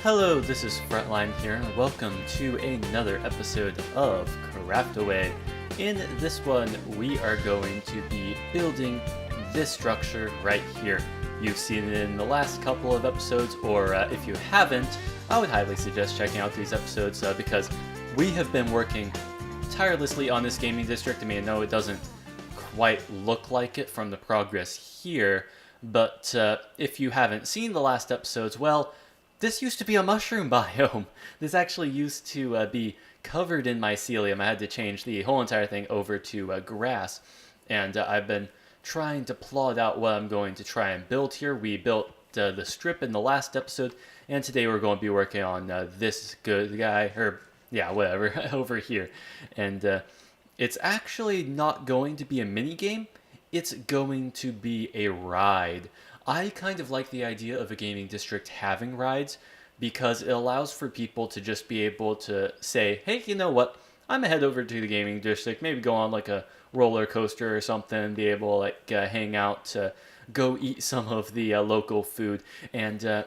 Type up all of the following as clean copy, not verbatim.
Hello, this is Frontline here, and welcome to another episode of Craftaway. In this one, we are going to be building this structure right here. You've seen it in the last couple of episodes, or if you haven't, I would highly suggest checking out these episodes because we have been working tirelessly on this gaming district. I mean, no, it doesn't quite look like it from the progress here, but if you haven't seen the last episodes, well, this used to be a mushroom biome. This actually used to be covered in mycelium. I had to change the whole entire thing over to grass, and I've been trying to plot out what I'm going to try and build here. We built the strip in the last episode, and today we're going to be working on this good guy, or yeah, whatever, over here. And it's actually not going to be a mini game. It's going to be a ride. I kind of like the idea of a gaming district having rides because it allows for people to just be able to say, hey, you know what? I'm gonna head over to the gaming district, maybe go on like a roller coaster or something, be able to like hang out, go eat some of the local food, and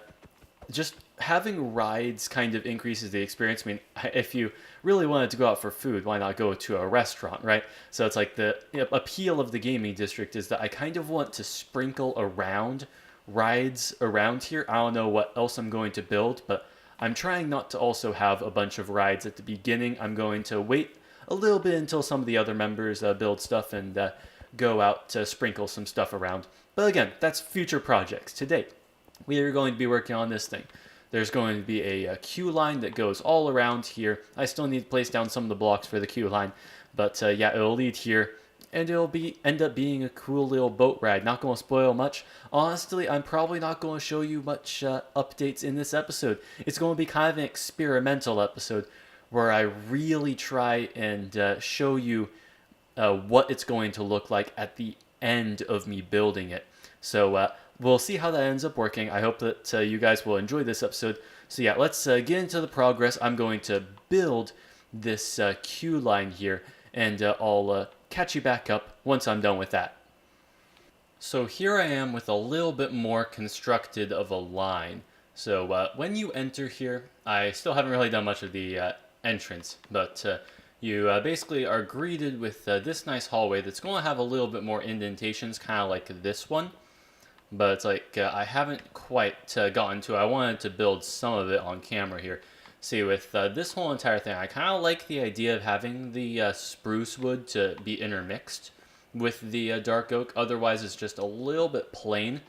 just having rides kind of increases the experience. I mean, if you really wanted to go out for food, why not go to a restaurant, right? So it's like the appeal of the gaming district is that I kind of want to sprinkle around rides around here. I don't know what else I'm going to build, but I'm trying not to also have a bunch of rides at the beginning. I'm going to wait a little bit until some of the other members build stuff and go out to sprinkle some stuff around. But again, that's future projects. Today, we are going to be working on this thing. There's going to be a queue line that goes all around here. I still need to place down some of the blocks for the queue line, but yeah, it'll lead here, and it'll end up being a cool little boat ride. Not going to spoil much. Honestly, I'm probably not going to show you much updates in this episode. It's going to be kind of an experimental episode where I really try and show you what it's going to look like at the end of me building it. So we'll see how that ends up working. I hope that you guys will enjoy this episode. So yeah, let's get into the progress. I'm going to build this queue line here, and I'll catch you back up once I'm done with that. So here I am with a little bit more constructed of a line. So when you enter here, I still haven't really done much of the entrance, but you basically are greeted with this nice hallway that's going to have a little bit more indentations, kind of like this one. But it's like I haven't quite gotten to it. I wanted to build some of it on camera here. See, with this whole entire thing, I kind of like the idea of having the spruce wood to be intermixed with the dark oak. Otherwise, it's just a little bit plain.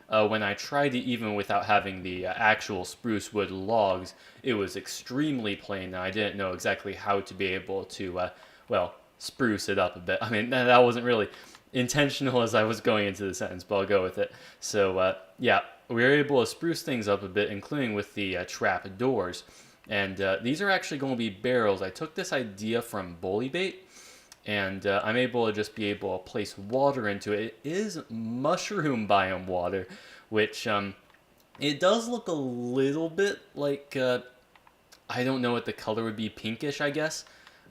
When I tried it, even without having the actual spruce wood logs, it was extremely plain, and I didn't know exactly how to be able to, well, spruce it up a bit. I mean, that wasn't really intentional as I was going into the sentence, but I'll go with it. So yeah, we were able to spruce things up a bit, including with the trap doors. And these are actually going to be barrels. I took this idea from bully bait, and I'm able to just be able to place water into it. It is mushroom biome water, which it does look a little bit like, I don't know what the color would be, pinkish, I guess.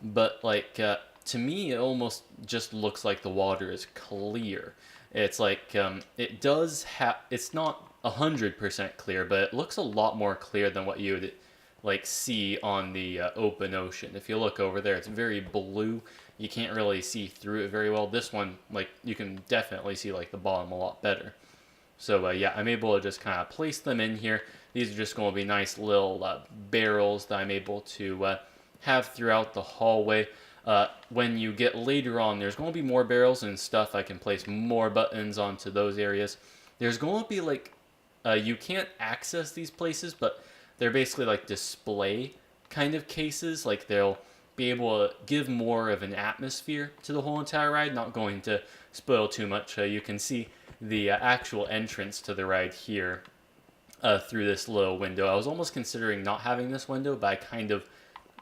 But like, to me, it almost just looks like the water is clear. It's like, it does have, it's not 100% clear, but it looks a lot more clear than what you would like see on the open ocean. If you look over there, it's very blue. You can't really see through it very well. This one, like, you can definitely see like the bottom a lot better. So yeah, I'm able to just kind of place them in here. These are just going to be nice little barrels that I'm able to have throughout the hallway. When you get later on, there's going to be more barrels and stuff. I can place more buttons onto those areas. There's going to be like, you can't access these places, but they're basically like display kind of cases. Like they'll be able to give more of an atmosphere to the whole entire ride. Not going to spoil too much. You can see the actual entrance to the ride here through this little window. I was almost considering not having this window, but I kind of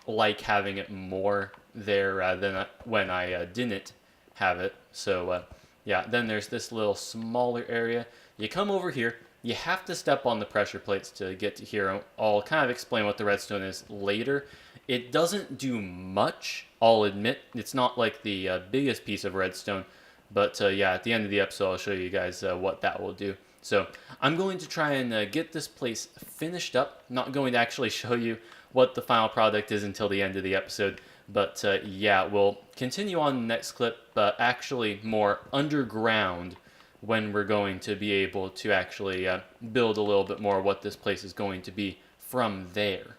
like having it more there than when I didn't have it. So yeah, then there's this little smaller area. You come over here. You have to step on the pressure plates to get to here. I'll kind of explain what the redstone is later. It doesn't do much, I'll admit. It's not like the biggest piece of redstone. But yeah, at the end of the episode, I'll show you guys what that will do. So I'm going to try and get this place finished up. Not going to actually show you what the final product is until the end of the episode. But yeah, we'll continue on the next clip, but actually more underground when we're going to be able to actually build a little bit more what this place is going to be from there.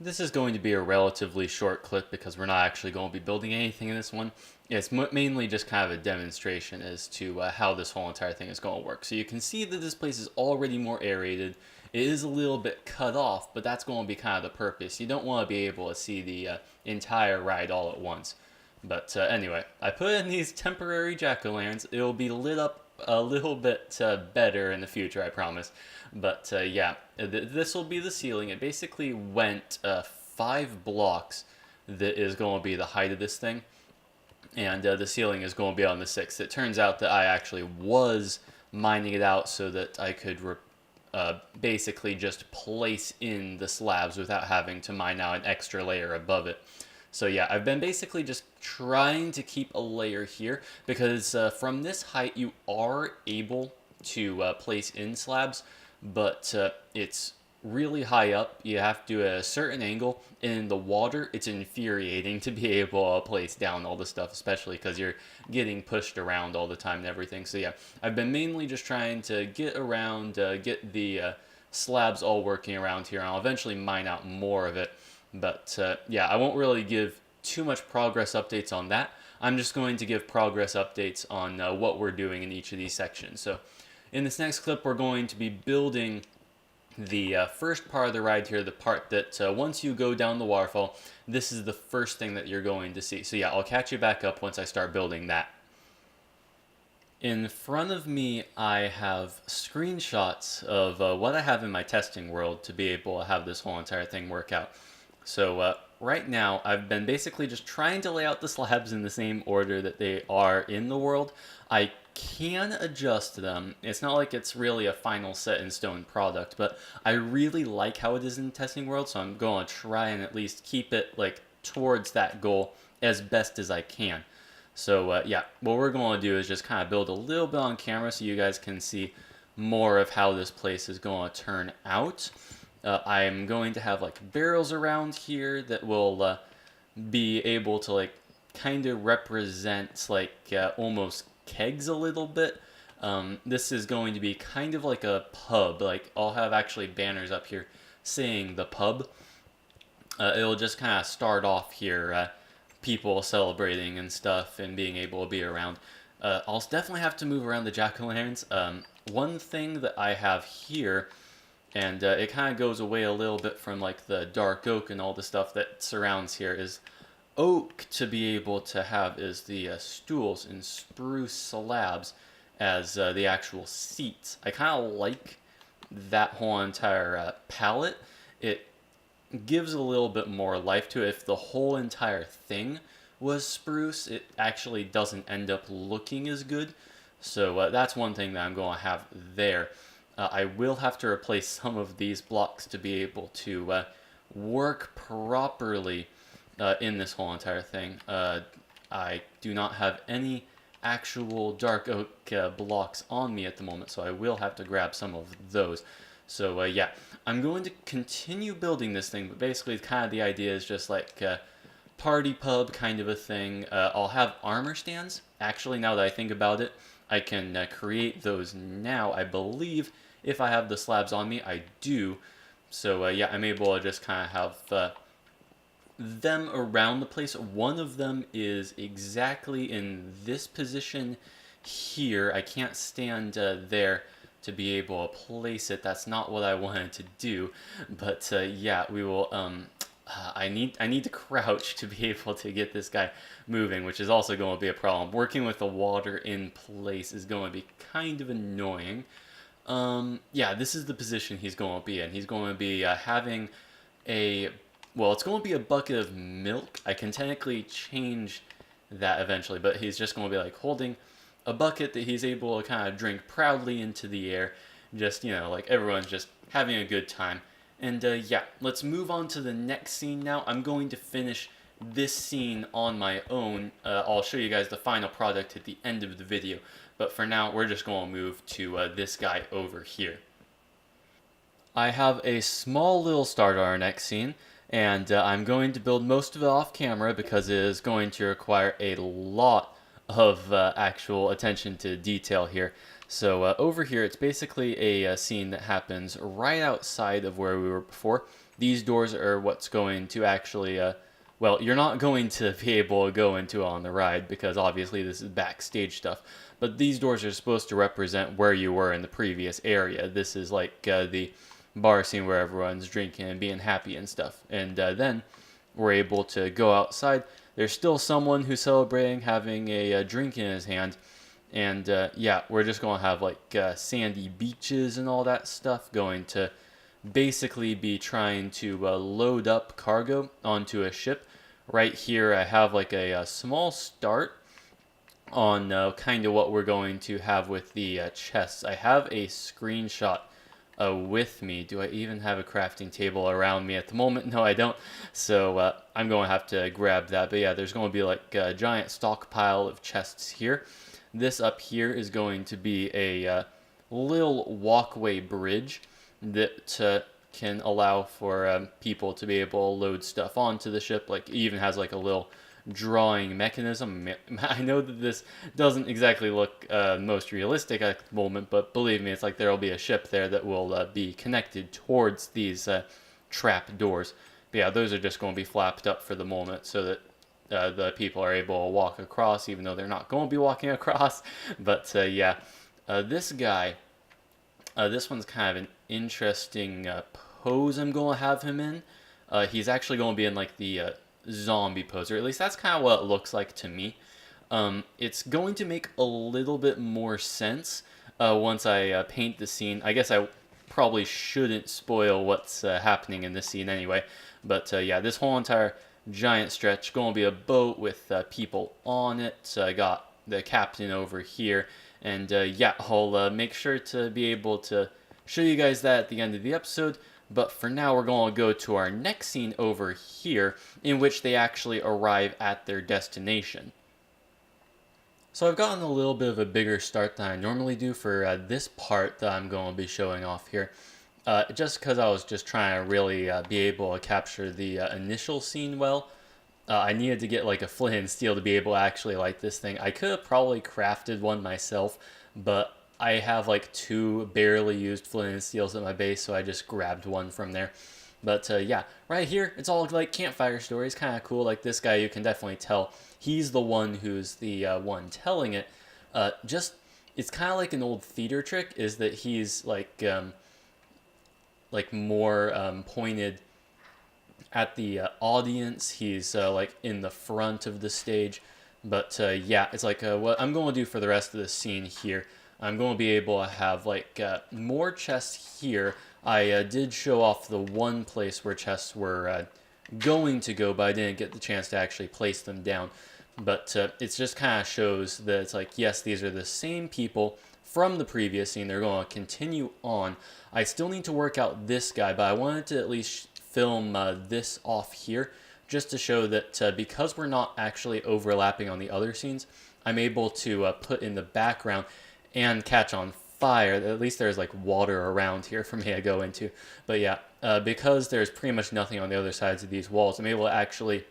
This is going to be a relatively short clip because we're not actually going to be building anything in this one. It's mainly just kind of a demonstration as to how this whole entire thing is going to work. So you can see that this place is already more aerated. It is a little bit cut off, but that's going to be kind of the purpose. You don't want to be able to see the entire ride all at once. But anyway, I put in these temporary jack-o'-lanterns. It will be lit up a little bit better in the future, I promise. But yeah, this will be the ceiling. It basically went 5 blocks that is going to be the height of this thing. And the ceiling is going to be on the 6th. It turns out that I actually was mining it out so that I could basically just place in the slabs without having to mine out an extra layer above it. So yeah, I've been basically just trying to keep a layer here because from this height you are able to place in slabs, but it's really high up. You have to do a certain angle. In the water, it's infuriating to be able to place down all the stuff, especially because you're getting pushed around all the time and everything. So yeah, I've been mainly just trying to get around, get the slabs all working around here, and I'll eventually mine out more of it. But yeah, I won't really give too much progress updates on that. I'm just going to give progress updates on what we're doing in each of these sections. So in this next clip, we're going to be building the first part of the ride here, the part that once you go down the waterfall, this is the first thing that you're going to see. So yeah, I'll catch you back up once I start building that. In front of me, I have screenshots of what I have in my testing world to be able to have this whole entire thing work out. So right now, I've been basically just trying to lay out the slabs in the same order that they are in the world. I can adjust them. It's not like it's really a final set in stone product, but I really like how it is in the testing world, so I'm going to try and at least keep it like towards that goal as best as I can. So yeah, what we're going to do is just kind of build a little bit on camera so you guys can see more of how this place is going to turn out. I'm going to have like barrels around here that will be able to like kind of represent like almost kegs a little bit. This is going to be kind of like a pub. Like I'll have actually banners up here saying the pub. It'll just kind of start off here, people celebrating and stuff and being able to be around. I'll definitely have to move around the jack-o'-lanterns. One thing that I have here, and it kind of goes away a little bit from like the dark oak and all the stuff that surrounds here, is oak to be able to have is the stools and spruce slabs as the actual seats. I kind of like that whole entire palette. It gives a little bit more life to it. If the whole entire thing was spruce, it actually doesn't end up looking as good. So that's one thing that I'm going to have there. I will have to replace some of these blocks to be able to work properly in this whole entire thing. I do not have any actual dark oak blocks on me at the moment, so I will have to grab some of those. So yeah, I'm going to continue building this thing, but basically kind of the idea is just like party pub kind of a thing. I'll have armor stands. Actually, now that I think about it, I can create those now, I believe. If I have the slabs on me, I do. So yeah, I'm able to just kind of have them around the place. One of them is exactly in this position here. I can't stand there to be able to place it. That's not what I wanted to do. But yeah, we will... I need to crouch to be able to get this guy moving, which is also going to be a problem. Working with the water in place is going to be kind of annoying. Yeah, this is the position he's going to be in. He's going to be having a... Well, it's going to be a bucket of milk. I can technically change that eventually, but he's just going to be like holding a bucket that he's able to kind of drink proudly into the air. Just, you know, like everyone's just having a good time. And yeah, let's move on to the next scene now. I'm going to finish this scene on my own. I'll show you guys the final product at the end of the video. But for now, we're just going to move to this guy over here. I have a small little start on our next scene, and I'm going to build most of it off camera because it is going to require a lot of actual attention to detail here. So over here, it's basically a scene that happens right outside of where we were before. These doors are what's going to actually, well, you're not going to be able to go into on the ride because obviously this is backstage stuff. But these doors are supposed to represent where you were in the previous area. This is like the bar scene where everyone's drinking and being happy and stuff. And then we're able to go outside. There's still someone who's celebrating, having a drink in his hand. And yeah, we're just going to have like sandy beaches and all that stuff, going to basically be trying to load up cargo onto a ship. Right here I have like a small start on kind of what we're going to have with the chests. I have a screenshot with me. Do I even have a crafting table around me at the moment? No, I don't. So I'm going to have to grab that. But yeah, there's going to be like a giant stockpile of chests here. This up here is going to be a little walkway bridge that can allow for people to be able to load stuff onto the ship. Like, it even has like a little drawing mechanism. I know that this doesn't exactly look most realistic at the moment, but believe me, it's like there will be a ship there that will be connected towards these trap doors. But yeah, those are just going to be flapped up for the moment so that the people are able to walk across, even though they're not going to be walking across. But yeah, this guy, this one's kind of an interesting pose I'm going to have him in. He's actually going to be in like the zombie pose, or at least that's kind of what it looks like to me. It's going to make a little bit more sense once I paint the scene. I guess I probably shouldn't spoil what's happening in this scene anyway. But yeah, this whole entire giant stretch going to be a boat with people on it. I got the captain over here, and yeah, I'll make sure to be able to show you guys that at the end of the episode. But for now, we're going to go to our next scene over here, in which they actually arrive at their destination. So I've gotten a little bit of a bigger start than I normally do for this part that I'm going to be showing off here. Just because I was just trying to really be able to capture the initial scene well. I needed to get like a flint and steel to be able to actually light this thing. I could have probably crafted one myself, but I have like 2 barely used flint and steels at my base, so I just grabbed one from there. But yeah, right here, it's all like campfire stories, kind of cool. Like this guy, you can definitely tell he's the one who's the one telling it. It's kind of like an old theater trick, is that he's like more pointed at the audience. He's like in the front of the stage. But yeah, it's like what I'm going to do for the rest of the scene here. I'm going to be able to have like more chests here. I did show off the one place where chests were going to go, but I didn't get the chance to actually place them down. But it just kind of shows that it's like, yes, these are the same people from the previous scene. They're going to continue on. I still need to work out this guy, but I wanted to at least film this off here just to show that because we're not actually overlapping on the other scenes, I'm able to put in the background and catch on fire. At least there's like water around here for me to go into. But yeah, because there's pretty much nothing on the other sides of these walls, I'm able to actually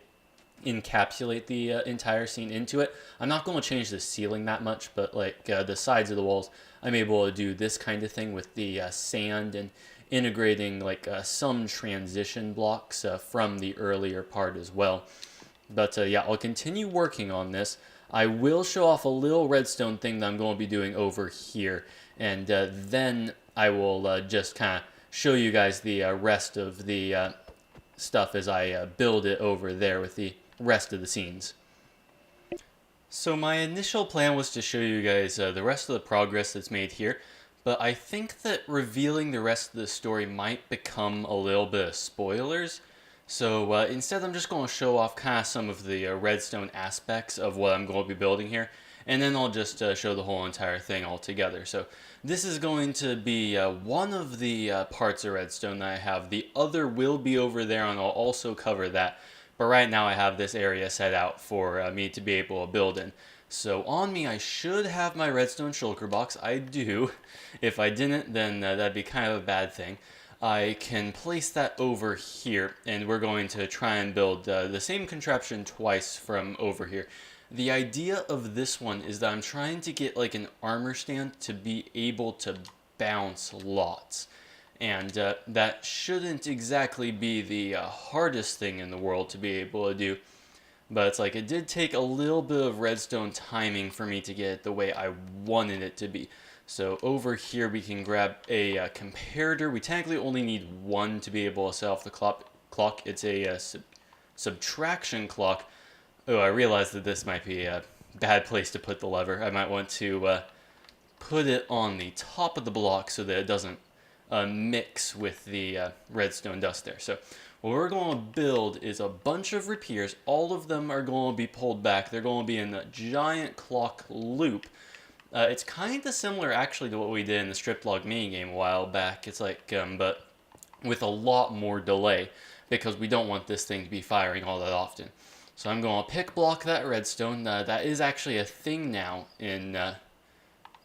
encapsulate the entire scene into it. I'm not going to change the ceiling that much, but like the sides of the walls, I'm able to do this kind of thing with the sand and integrating like some transition blocks from the earlier part as well. But yeah, I'll continue working on this. I will show off a little redstone thing that I'm going to be doing over here, and then I will just kind of show you guys the rest of the stuff as I build it over there with the rest of the scenes. So my initial plan was to show you guys the rest of the progress that's made here, but I think that revealing the rest of the story might become a little bit of spoilers. So instead, I'm just going to show off kind of some of the redstone aspects of what I'm going to be building here, and then I'll just show the whole entire thing all together. So this is going to be one of the parts of redstone that I have. The other will be over there, and I'll also cover that. But right now I have this area set out for me to be able to build in. So on me, I should have my redstone shulker box. I do. If I didn't, then that'd be kind of a bad thing. I can place that over here, and we're going to try and build the same contraption twice from over here. The idea of this one is that I'm trying to get like an armor stand to be able to bounce lots. And that shouldn't exactly be the hardest thing in the world to be able to do. But it's like it did take a little bit of redstone timing for me to get it the way I wanted it to be. So over here we can grab a comparator. We technically only need one to be able to set off the clock. It's a subtraction clock. Oh, I realized that this might be a bad place to put the lever. I might want to put it on the top of the block so that it doesn't mix with the redstone dust there. So what we're going to build is a bunch of rapiers. All of them are going to be pulled back. They're going to be in a giant clock loop. It's kind of similar actually to what we did in the strip log minigame a while back. It's like, but with a lot more delay because we don't want this thing to be firing all that often. So I'm going to pick block that redstone. That is actually a thing now in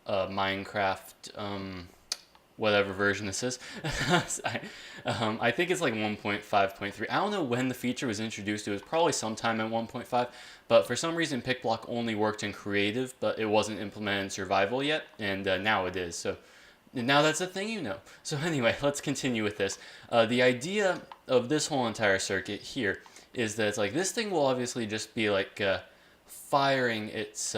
Minecraft, whatever version this is. I think it's like 1.5.3. I don't know when the feature was introduced. It was probably sometime in 1.5, but for some reason pick block only worked in creative, but it wasn't implemented in survival yet, and now it is. So now that's a thing, you know. So anyway, let's continue with this. The idea of this whole entire circuit here is that it's like this thing will obviously just be like firing its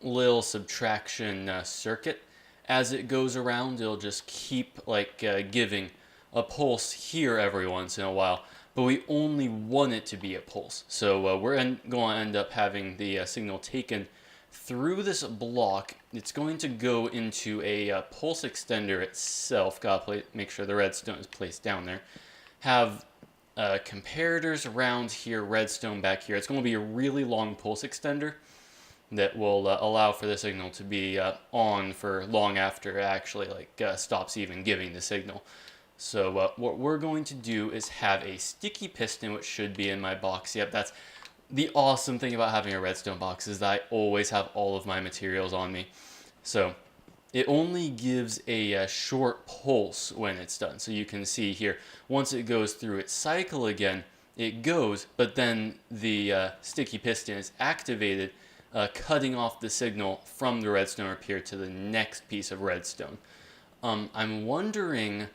little subtraction circuit. As it goes around, it'll just keep like giving a pulse here every once in a while, but we only want it to be a pulse. So we're going to end up having the signal taken through this block. It's going to go into a pulse extender itself. Gotta make sure the redstone is placed down there. Have comparators around here, redstone back here. It's going to be a really long pulse extender that will allow for the signal to be on for long after it actually stops even giving the signal. So what we're going to do is have a sticky piston, which should be in my box. Yep, that's the awesome thing about having a redstone box, is that I always have all of my materials on me. So it only gives a short pulse when it's done. So you can see here, once it goes through its cycle again, it goes, but then the sticky piston is activated, cutting off the signal from the redstone rapier to the next piece of redstone. I'm wondering,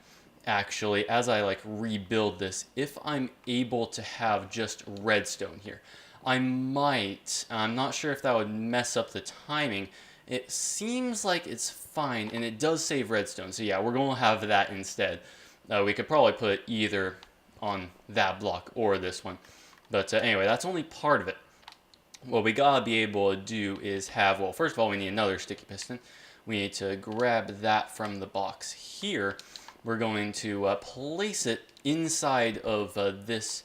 actually, as I rebuild this, if I'm able to have just redstone here. I might. I'm not sure if that would mess up the timing. It seems like it's fine, and it does save redstone. So yeah, we're going to have that instead. We could probably put it either on that block or this one. But anyway, that's only part of it. What we gotta be able to do is have, well, first of all, we need another sticky piston. We need to grab that from the box here. We're going to place it inside of this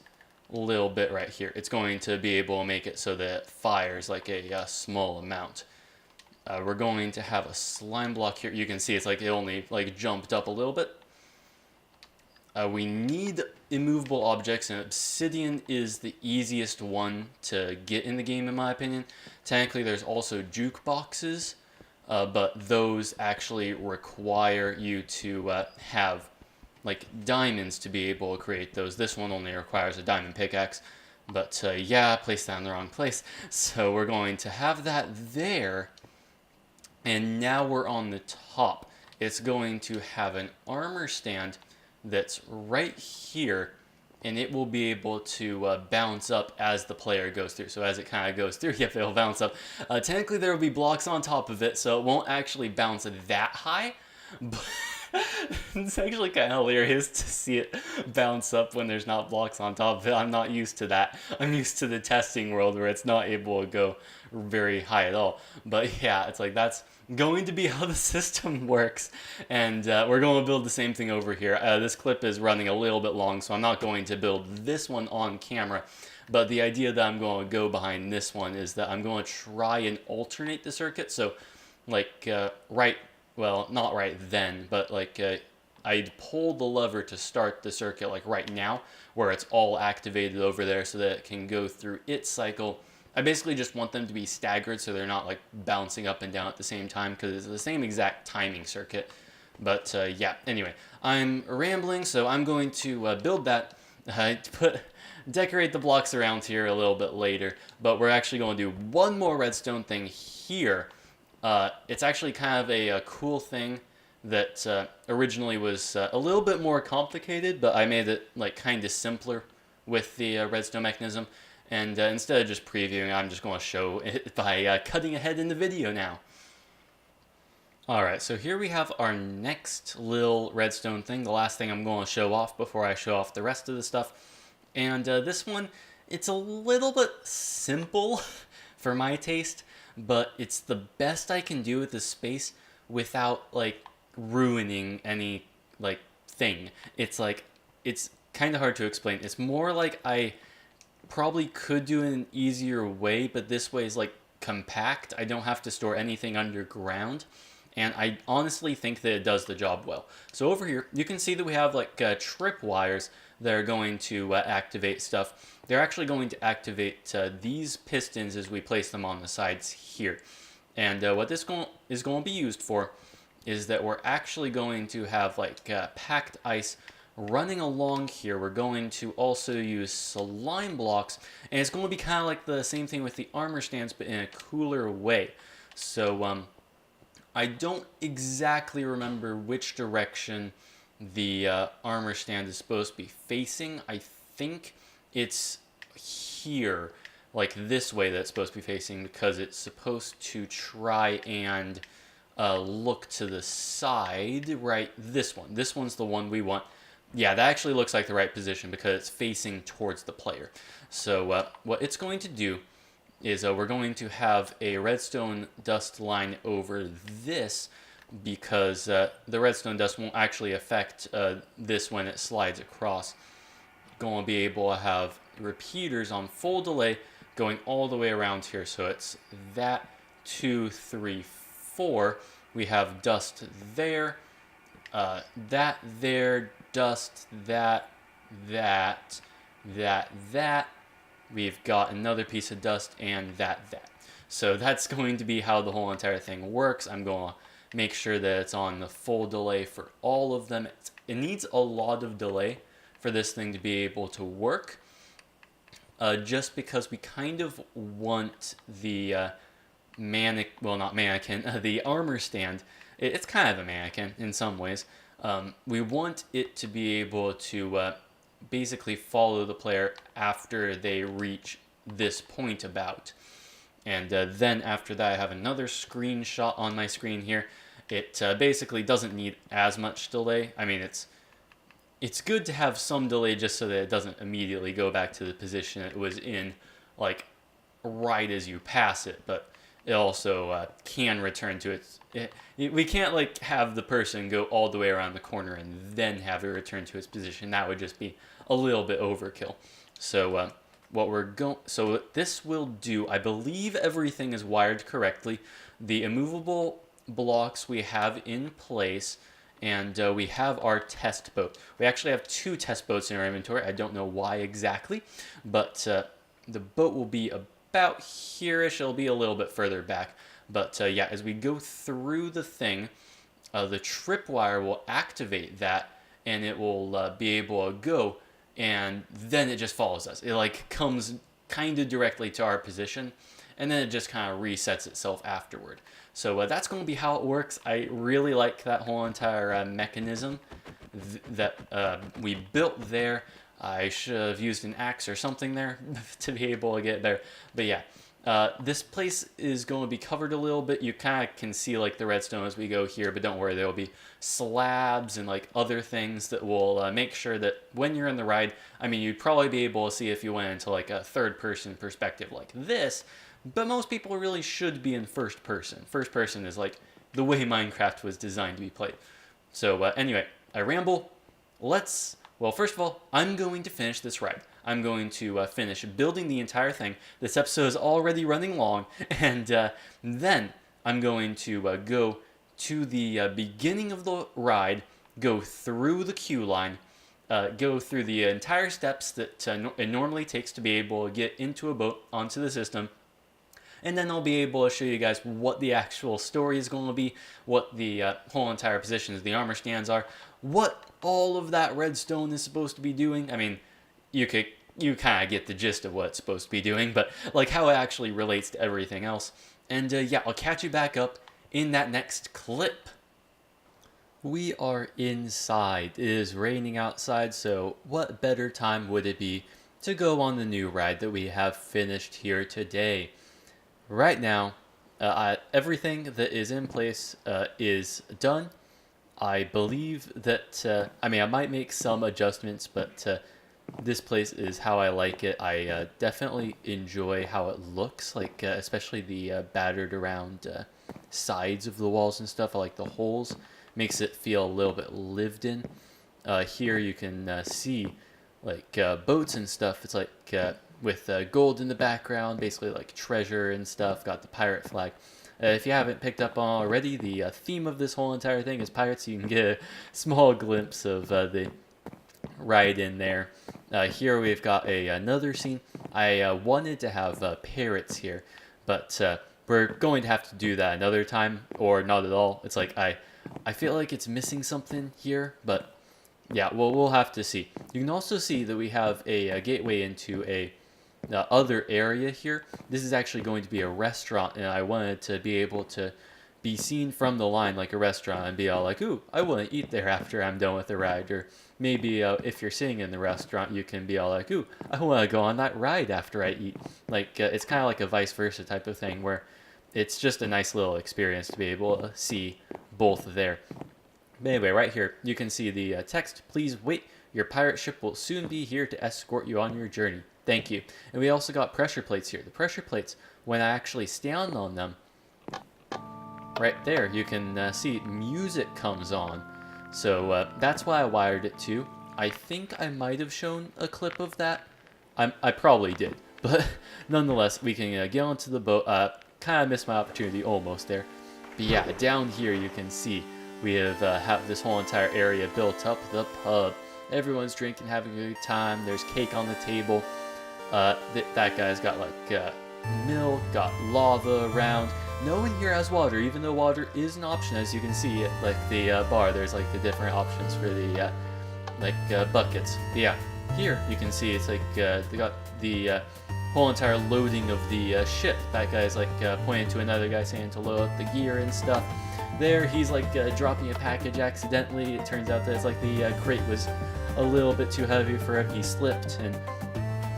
little bit right here. It's going to be able to make it so that it fires like a small amount. We're going to have a slime block here. You can see it's like it only jumped up a little bit. We need immovable objects, and obsidian is the easiest one to get in the game, in my opinion. Technically, there's also jukeboxes, but those actually require you to have diamonds to be able to create those. This one only requires a diamond pickaxe, but yeah, I placed that in the wrong place. So we're going to have that there, and now we're on the top. It's going to have an armor stand that's right here, and it will be able to bounce up as the player goes through. So as it kind of goes through, yep, it'll bounce up. Technically, there will be blocks on top of it, so it won't actually bounce that high, but it's actually kind of hilarious to see it bounce up when there's not blocks on top of it. I'm not used to that. I'm used to the testing world where it's not able to go very high at all. But yeah, it's that's going to be how the system works, and we're going to build the same thing over here. This clip is running a little bit long, so I'm not going to build this one on camera, but the idea that I'm going to go behind this one is that I'm going to try and alternate the circuit. So well, not right then, but I'd pull the lever to start the circuit right now, where it's all activated over there so that it can go through its cycle I basically just want them to be staggered so they're not like bouncing up and down at the same time, because it's the same exact timing circuit. But yeah, anyway, I'm rambling, so I'm going to build that, decorate the blocks around here a little bit later, but we're actually going to do one more redstone thing here. It's actually kind of a cool thing that originally was a little bit more complicated, but I made it like kind of simpler with the redstone mechanism. And instead of just previewing, I'm just going to show it by cutting ahead in the video now. Alright, so here we have our next little redstone thing, the last thing I'm going to show off before I show off the rest of the stuff. And this one, it's a little bit simple for my taste, but it's the best I can do with the space without like ruining any like thing. It's like, it's kind of hard to explain. It's more like I probably could do it in an easier way, but this way is like compact. I don't have to store anything underground, and I honestly think that it does the job well. So over here you can see that we have like trip wires that are going to activate stuff. They're actually going to activate these pistons as we place them on the sides here. And what this is going to be used for is that we're actually going to have like packed ice running along here. We're going to also use slime blocks, and it's going to be kind of like the same thing with the armor stands, but in a cooler way. So I don't exactly remember which direction the armor stand is supposed to be facing. I think it's here, like this way that it's supposed to be facing, because it's supposed to try and look to the side, right? This one. This one's the one we want. Yeah, that actually looks like the right position because it's facing towards the player. So what it's going to do is we're going to have a redstone dust line over this, because the redstone dust won't actually affect this when it slides across. Going to be able to have repeaters on full delay going all the way around here. So it's that, 2, 3, 4. We have dust there, that there, dust, that. We've got another piece of dust, and that. So that's going to be how the whole entire thing works. I'm going to make sure that it's on the full delay for all of them. It needs a lot of delay for this thing to be able to work, just because we kind of want the the armor stand. It's kind of a mannequin in some ways. We want it to be able to basically follow the player after they reach this point about. And then after that, I have another screenshot on my screen here. It basically doesn't need as much delay. I mean, it's good to have some delay just so that it doesn't immediately go back to the position it was in, like right as you pass it, but it also can return to its... we can't like have the person go all the way around the corner and then have it return to its position. That would just be a little bit overkill. So what this will do, I believe everything is wired correctly. The immovable blocks we have in place, and we have our test boat. We actually have 2 test boats in our inventory. I don't know why exactly, but the boat will be about here-ish. It'll be a little bit further back. But yeah, as we go through the thing, the tripwire will activate that, and it will be able to go, and then it just follows us. It like comes kind of directly to our position, and then it just kind of resets itself afterward. So that's going to be how it works. I really like that whole entire mechanism that we built there. I should have used an axe or something there to be able to get there. But yeah, this place is going to be covered a little bit. You kind of can see like the redstone as we go here, but don't worry, there will be slabs and like other things that will make sure that when you're in the ride, I mean, you'd probably be able to see if you went into like a third-person perspective like this, but most people really should be in first person. First person is like the way Minecraft was designed to be played. So anyway, I ramble. Well, first of all, I'm going to finish this ride. I'm going to finish building the entire thing. This episode is already running long, and then I'm going to go to the beginning of the ride, go through the queue line, go through the entire steps that it normally takes to be able to get into a boat onto the system, and then I'll be able to show you guys what the actual story is going to be, what the whole entire positions of the armor stands are, what all of that redstone is supposed to be doing. I mean, you kind of get the gist of what it's supposed to be doing, but like how it actually relates to everything else. And yeah, I'll catch you back up in that next clip. We are inside. It is raining outside, so what better time would it be to go on the new ride that we have finished here today? Right now, everything that is in place is done. I believe that, I mean, I might make some adjustments, but this place is how I like it. I definitely enjoy how it looks, like especially the battered around sides of the walls and stuff. I like the holes. Makes it feel a little bit lived in. Here you can see like boats and stuff. It's like with gold in the background, basically like treasure and stuff. Got the pirate flag. If you haven't picked up on already, the theme of this whole entire thing is pirates. You can get a small glimpse of the ride in there. Here we've got another scene. I wanted to have parrots here, but we're going to have to do that another time, or not at all. It's like I feel like it's missing something here, but yeah, we'll have to see. You can also see that we have a gateway into a other area here. This is actually going to be a restaurant, and I wanted to be able to be seen from the line like a restaurant and be all like, ooh, I want to eat there after I'm done with the ride. Or maybe if you're sitting in the restaurant, you can be all like, ooh, I want to go on that ride after I eat. Like it's kind of like a vice versa type of thing where it's just a nice little experience to be able to see both there. But anyway, right here, you can see the text, please wait, your pirate ship will soon be here to escort you on your journey. Thank you. And we also got pressure plates here. The pressure plates, when I actually stand on them, right there, you can see music comes on. So that's why I wired it to. I think I might have shown a clip of that. I probably did. But nonetheless, we can get onto the boat. Kind of missed my opportunity almost there. But yeah, down here you can see we have this whole entire area built up, the pub. Everyone's drinking, having a good time. There's cake on the table. That guy's got like milk, got lava around. No one here has water, even though water is an option, as you can see at like the bar. There's like the different options for the buckets. But yeah, here you can see it's like they got the whole entire loading of the ship. That guy's like pointing to another guy saying to load up the gear and stuff. There, he's like dropping a package accidentally. It turns out that it's like the crate was a little bit too heavy for him. He slipped, and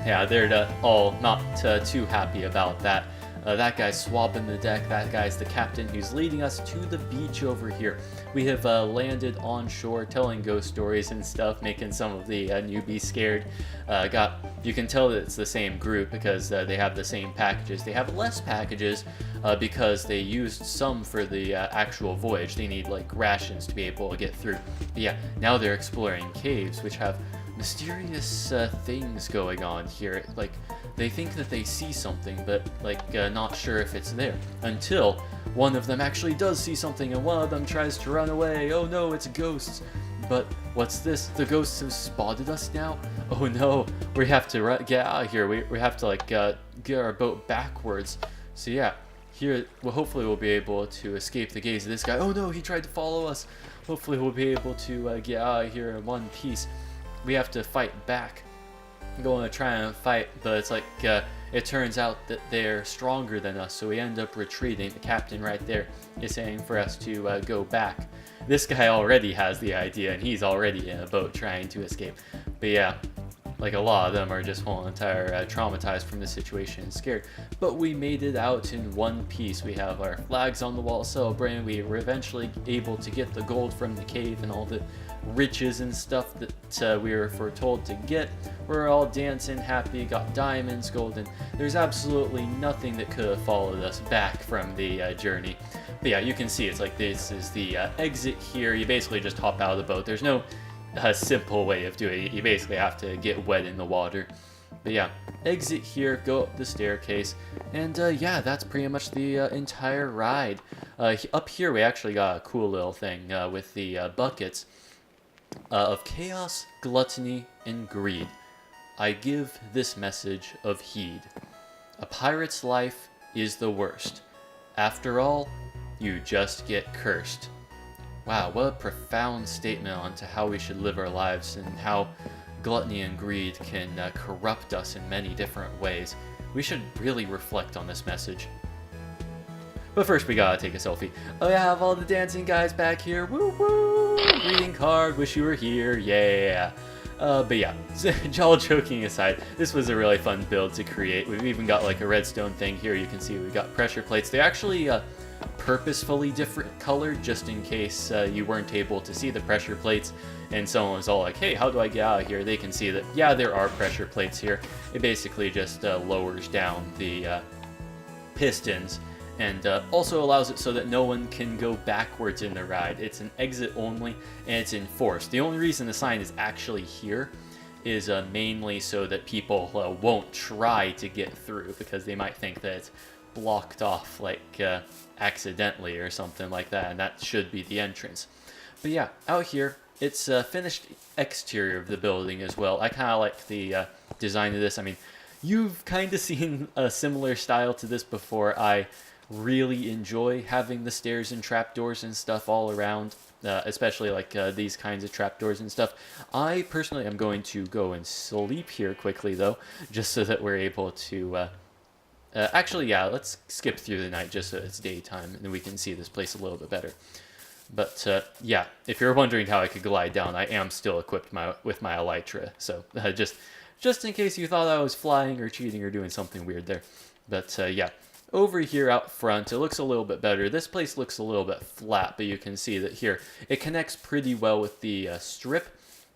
yeah, they're all not too happy about that. That guy's swapping the deck. That guy's the captain who's leading us to the beach over here. We have landed on shore, telling ghost stories and stuff, making some of the newbies scared. You can tell that it's the same group because they have the same packages. They have less packages because they used some for the actual voyage. They need like rations to be able to get through. But yeah, now they're exploring caves, which have mysterious things going on here. Like, they think that they see something, but like not sure if it's there, until one of them actually does see something, and one of them tries to run away. Oh no, it's ghosts. But what's this? The ghosts have spotted us now? Oh no, we have to get out of here. We have to like get our boat backwards. So yeah, here, well, hopefully we'll be able to escape the gaze of this guy. Oh no, he tried to follow us. Hopefully we'll be able to get out of here in one piece. We have to fight back. Going to try and fight, but it's like it turns out that they're stronger than us, so we end up retreating. The captain right there is saying for us to go back. This guy already has the idea, and he's already in a boat trying to escape. But yeah, like a lot of them are just whole entire traumatized from the situation and scared. But we made it out in one piece. We have our flags on the wall celebrating. We were eventually able to get the gold from the cave and all the riches and stuff that we were foretold to get. We're all dancing, happy, got diamonds, gold, and there's absolutely nothing that could have followed us back from the journey. But yeah, you can see it's like this is the exit here. You basically just hop out of the boat. There's no simple way of doing it. You basically have to get wet in the water. But yeah, exit here, go up the staircase, and yeah, that's pretty much the entire ride. Up here we actually got a cool little thing with the buckets. Of chaos, gluttony, and greed, I give this message of heed. A pirate's life is the worst. After all, you just get cursed. Wow, what a profound statement onto how we should live our lives and how gluttony and greed can corrupt us in many different ways. We should really reflect on this message. But first we gotta take a selfie. Oh yeah, I have all the dancing guys back here. Woo woo! Greeting card, wish you were here, yeah. But yeah, all joking aside, this was a really fun build to create. We've even got like a redstone thing here. You can see we've got pressure plates. They're actually purposefully different colored just in case you weren't able to see the pressure plates and someone was all like, hey, how do I get out of here? They can see that, yeah, there are pressure plates here. It basically just lowers down the pistons and also allows it so that no one can go backwards in the ride. It's an exit only and it's enforced. The only reason the sign is actually here is mainly so that people won't try to get through because they might think that it's blocked off like accidentally or something like that, and that should be the entrance. But yeah, out here it's finished exterior of the building as well. I kind of like the design of this. I mean, you've kind of seen a similar style to this before. I really enjoy having the stairs and trapdoors and stuff all around, especially like these kinds of trapdoors and stuff. I personally am going to go and sleep here quickly though, just so that we're able to actually, yeah, let's skip through the night just so it's daytime and then we can see this place a little bit better. But yeah, if you're wondering how I could glide down, I am still equipped with my elytra, so just in case you thought I was flying or cheating or doing something weird there. But yeah, over here out front, it looks a little bit better. This place looks a little bit flat, but you can see that here it connects pretty well with the strip.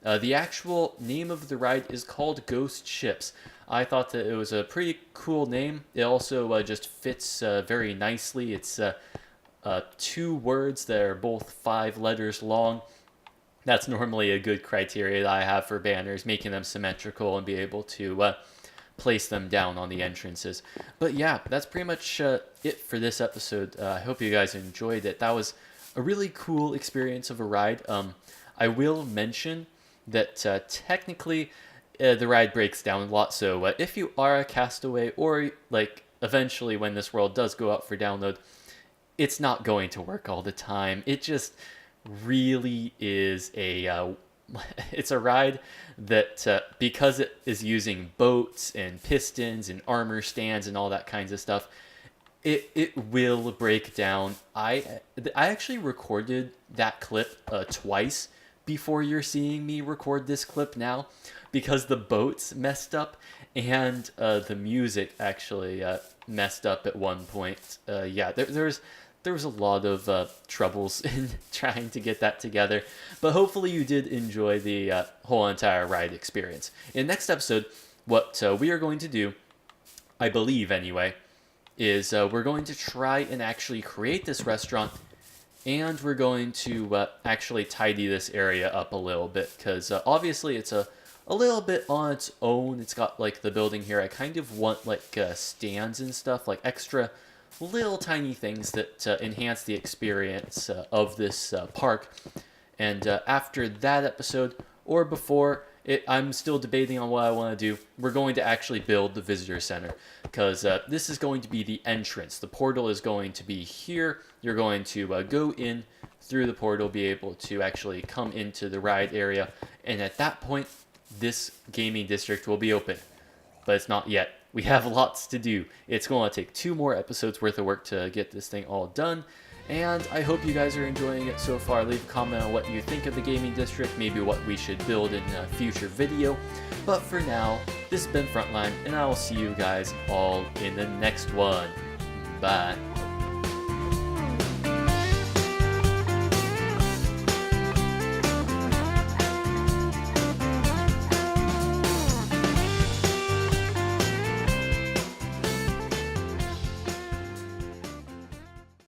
The actual name of the ride is called Ghost Ships. I thought that it was a pretty cool name. It also just fits very nicely. It's 2 words that are both 5 letters long. That's normally a good criteria that I have for banners, making them symmetrical and be able to place them down on the entrances. But yeah, that's pretty much it for this episode. I hope you guys enjoyed it. That was a really cool experience of a ride. I will mention that technically the ride breaks down a lot, so if you are a castaway or like eventually when this world does go out for download, it's not going to work all the time. It just really is a it's a ride that because it is using boats and pistons and armor stands and all that kinds of stuff, it will break down. I actually recorded that clip twice before you're seeing me record this clip now, because the boats messed up and the music actually messed up at one point. Yeah, there was a lot of troubles in trying to get that together, but hopefully you did enjoy the whole entire ride experience. In the next episode, what we are going to do, I believe anyway, is we're going to try and actually create this restaurant, and we're going to actually tidy this area up a little bit, because obviously it's a little bit on its own. It's got like the building here. I kind of want like stands and stuff, like extra little tiny things that enhance the experience of this park. And after that episode, or before it, I'm still debating on what I want to do. We're going to actually build the visitor center, because this is going to be the entrance. The portal is going to be here. You're going to go in through the portal, be able to actually come into the ride area, and at that point this gaming district will be open. But it's not yet. We have lots to do. It's going to take 2 more episodes worth of work to get this thing all done. And I hope you guys are enjoying it so far. Leave a comment on what you think of the gaming district, maybe what we should build in a future video. But for now, this has been Frontline, and I will see you guys all in the next one. Bye.